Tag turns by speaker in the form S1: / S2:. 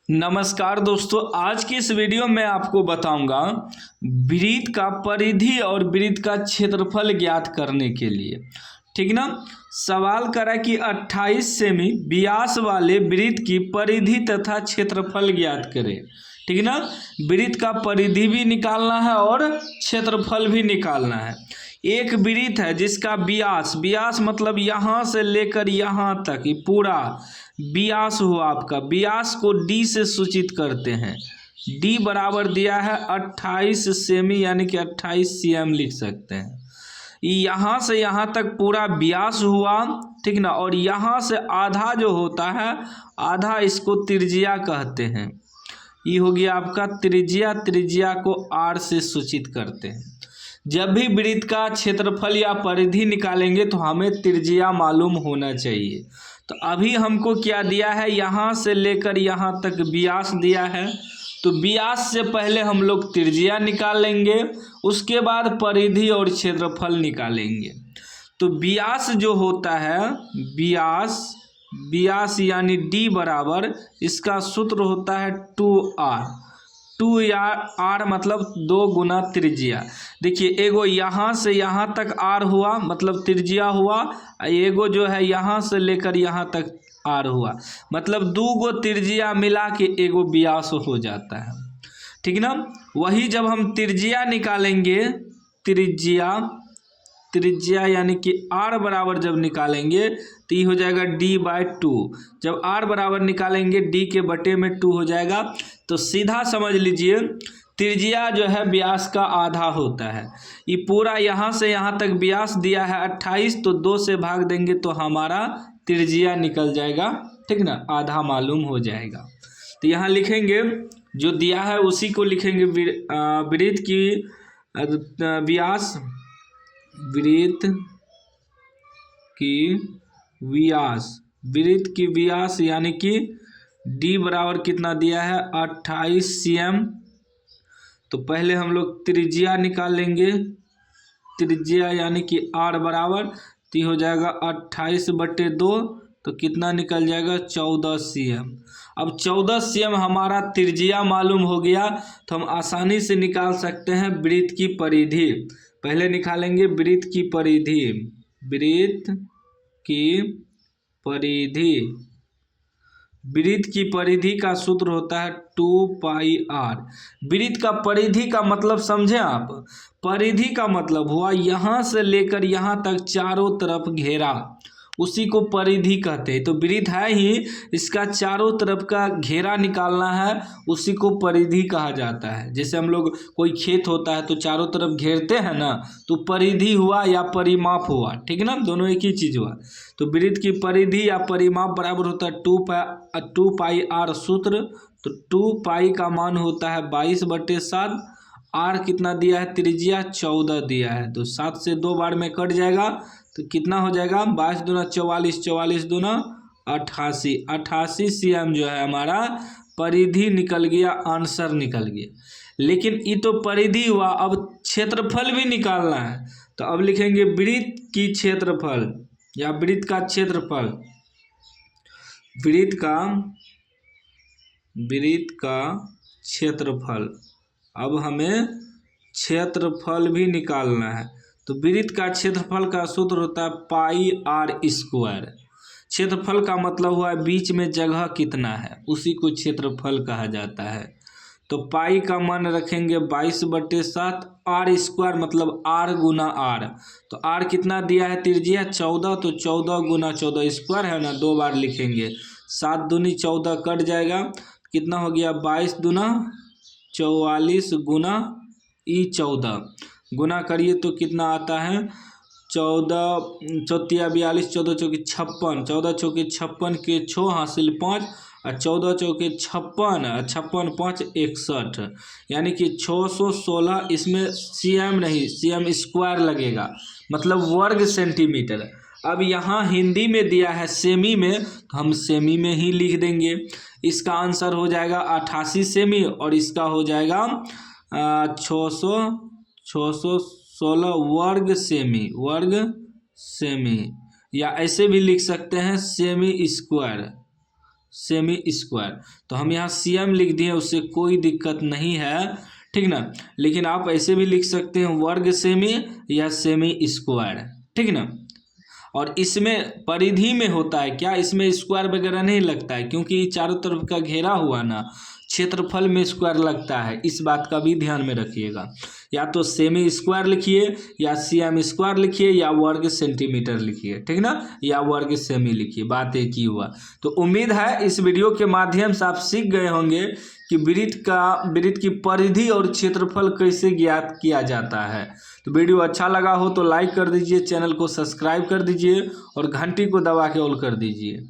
S1: नमस्कार दोस्तों, आज की इस वीडियो में आपको बताऊंगा वृत्त का परिधि और वृत्त का क्षेत्रफल ज्ञात करने के लिए। ठीक ना। सवाल करा कि 28 सेमी व्यास वाले वृत्त की परिधि तथा क्षेत्रफल ज्ञात करें। ठीक ना। वृत्त का परिधि भी निकालना है और क्षेत्रफल भी निकालना है। एक वृत्त है जिसका व्यास व्यास मतलब यहाँ से लेकर यहाँ तक ये पूरा व्यास हुआ। आपका व्यास को डी से सूचित करते हैं। डी बराबर दिया है 28 सेमी यानी कि 28 सीएम लिख सकते हैं। यहाँ से यहाँ तक पूरा व्यास हुआ। ठीक ना। और यहाँ से आधा जो होता है, आधा इसको त्रिज्या कहते हैं। ये हो गया आपका त्रिज्या। त्रिज्या को आर से सूचित करते हैं। जब भी वृत्त का क्षेत्रफल या परिधि निकालेंगे तो हमें त्रिज्या मालूम होना चाहिए। तो अभी हमको क्या दिया है, यहाँ से लेकर यहाँ तक व्यास दिया है। तो व्यास से पहले हम लोग त्रिज्या निकाल लेंगे, उसके बाद परिधि और क्षेत्रफल निकालेंगे। तो व्यास जो होता है, व्यास यानी डी बराबर इसका सूत्र होता है 2r। 2r मतलब 2 गुना त्रिज्या। देखिए एगो यहाँ से यहाँ तक r हुआ मतलब त्रिज्या हुआ, एगो जो है यहाँ से लेकर यहाँ तक r हुआ मतलब 2 गो त्रिज्या मिला के एगो व्यास हो जाता है। ठीक ना। वही जब हम त्रिज्या निकालेंगे, त्रिज्या यानी कि r बराबर जब निकालेंगे तो ये हो जाएगा d/2। जब r बराबर निकालेंगे d के बटे में 2 हो जाएगा। तो सीधा समझ लीजिए त्रिज्या जो है व्यास का आधा होता है। ये पूरा यहाँ से यहाँ तक व्यास दिया है 28, तो 2 से भाग देंगे तो हमारा त्रिज्या निकल जाएगा। ठीक ना, आधा मालूम हो जाएगा। तो यहाँ लिखेंगे जो दिया है उसी को लिखेंगे। वृत्त की व्यास, वृत्त की व्यास यानी कि d बराबर कितना दिया है 28 cm। तो पहले हम लोग त्रिज्या निकाल लेंगे। त्रिज्या यानी कि r बराबर तो हो जाएगा 28/2, तो कितना निकल जाएगा 14 cm। अब 14 cm हमारा त्रिज्या मालूम हो गया तो हम आसानी से निकाल सकते हैं वृत्त की परिधि। पहले निकालेंगे वृत्त की परिधि। वृत्त की परिधि का सूत्र होता है 2πr। वृत्त का परिधि का मतलब समझे आप। परिधि का मतलब हुआ यहाँ से लेकर यहाँ तक चारों तरफ घेरा, उसी को परिधि कहते हैं। तो वृत्त है ही, इसका चारों तरफ का घेरा निकालना है, उसी को परिधि कहा जाता है। जैसे हम लोग कोई खेत होता है तो चारों तरफ घेरते हैं ना, तो परिधि हुआ या परिमाप हुआ। ठीक ना, दोनों एक ही चीज हुआ। तो वृत्त की परिधि या परिमाप बराबर होता है 2πr सूत्र। तो 2π का मान होता है 22/7। r कितना दिया है, त्रिज्या 14 दिया है, तो 7 से 2 बार में कट जाएगा तो कितना हो जाएगा 22 दूना 44, 44 दूना 88। 88 cm जो है हमारा परिधि निकल गया, आंसर निकल गया। लेकिन ये तो परिधि हुआ, अब क्षेत्रफल भी निकालना है। तो अब लिखेंगे वृत्त की क्षेत्रफल या वृत्त का क्षेत्रफल। वृत्त का क्षेत्रफल। अब हमें क्षेत्रफल भी निकालना है। तो वृत्त का क्षेत्रफल का सूत्र होता है πr²। क्षेत्रफल का मतलब हुआ बीच में जगह कितना है, उसी को क्षेत्रफल कहा जाता है। तो पाई का मान रखेंगे 22/7। r² मतलब r गुना r। तो r कितना दिया है त्रिज्या 14, तो 14 गुना 14 स्क्वायर है ना, 2 बार लिखेंगे। 7 दूनी 14 कट जाएगा, कितना हो गया 22 दूना 44 गुना 14 गुना करिए तो कितना आता है 14 चौतिया 42, 14 चौकी 56, 14 चौकी 56 के 6 हासिल 5 और 14 चौके 56, 56 5 61, यानी कि 616। इसमें cm नहीं, cm² लगेगा, मतलब वर्ग सेंटीमीटर। अब यहाँ हिंदी में दिया है सेमी में, तो हम सेमी में ही लिख देंगे। इसका आंसर हो जाएगा 88 सेमी और इसका हो जाएगा 616 वर्ग सेमी, या ऐसे भी लिख सकते हैं सेमी स्क्वायर। Semi square. तो हम यहाँ CM लिख दिए, उससे कोई दिक्कत नहीं है, ठीक ना। लेकिन आप ऐसे भी लिख सकते हैं वर्ग सेमी या सेमी स्क्वायर, ठीक ना। और इसमें परिधि में होता है क्या, इसमें स्क्वायर वगैरह नहीं लगता है, क्योंकि चारों तरफ का घेरा हुआ ना, क्षेत्रफल में स्क्वायर लगता है, इस बात का भी ध्यान में रखिएगा। या तो सेमी स्क्वायर लिखिए, या CM स्क्वायर लिखिए, या वर्ग सेंटीमीटर लिखिए, ठीक ना, या वर्ग सेमी लिखिए, बात एक ही हुआ। तो उम्मीद है इस वीडियो के माध्यम से आप सीख गए होंगे कि वृत्त की परिधि और क्षेत्रफल कैसे ज्ञात किया जाता है। तो वीडियो अच्छा लगा हो तो लाइक कर दीजिए, चैनल को सब्सक्राइब कर दीजिए और घंटी को दबा के ऑल कर दीजिए।